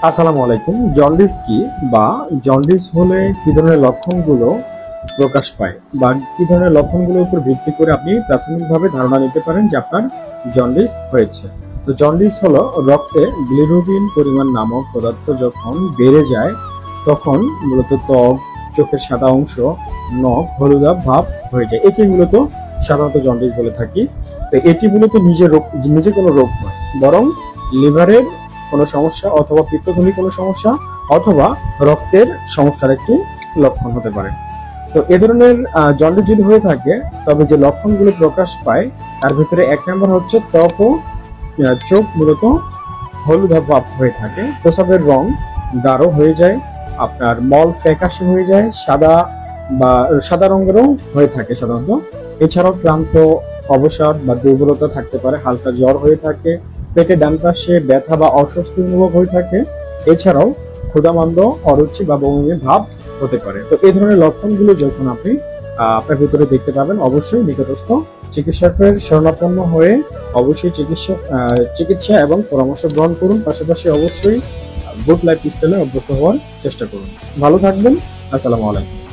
আসসালামু আলাইকুম। জন্ডিস কি বা জন্ডিস হলে কি ধরনের লক্ষণগুলো প্রকাশ পায় বা কি ধরনের লক্ষণগুলোর উপর ভিত্তি করে আপনি প্রাথমিকভাবে ধারণা নিতে পারেন যে আপনার জন্ডিস হয়েছে। তো জন্ডিস হলো রক্তে বিলিরুবিন পরিমাণ নামক পদার্থ যখন বেড়ে যায় তখন মূলত ত্বক, চোখের সাদা অংশ, নখ হলুদাভ ভাব হয়ে যায়। একে মূলত সাধারণত জন্ডিস বলে থাকি। তো এটি মূলত নিজে কোনো রোগ নয়, বরং লিভারের কোনো সমস্যা অথবা পিত্তথলির কোনো সমস্যা অথবা রক্তের সমস্যার একটি লক্ষণ হতে পারে। তো এ ধরনের জন্ডিস যদি হয়ে থাকে তবে যে লক্ষণগুলো প্রকাশ পায় তার ভিতরে এক নম্বর হচ্ছে ত্বক ও চোখ মূলত হলুদাভ ভাব হয়ে থাকে, প্রস্রাবের রং গাঢ় হয়ে যায়, আপনার মল ফ্যাকাশে হয়ে যায়, সাদা বা সাদা রঙেরও হয়ে থাকে সাধারণত। এছাড়াও ক্লান্ত, অবসাদ বা দুর্বলতা থাকতে পারে, হালকা জ্বর হয়ে থাকে, পেটে ডান পাশে ব্যথা বা অস্বস্তি অনুভব হয়ে থাকে। এছাড়াও ক্ষুধামান্দ, অরুচি বা বমি ভাব হতে পারে। তো এই ধরনের লক্ষণগুলো যখন আপনি আপনার ভিতরে দেখতে পাবেন অবশ্যই নিকটস্থ চিকিৎসকের শরণাপন্ন হয়ে অবশ্যই চিকিৎসা এবং পরামর্শ গ্রহণ করুন। পাশাপাশি অবশ্যই গুড লাইফ স্টাইলে অভ্যস্ত হওয়ার চেষ্টা করুন। ভালো থাকবেন। আসসালামু আলাইকুম।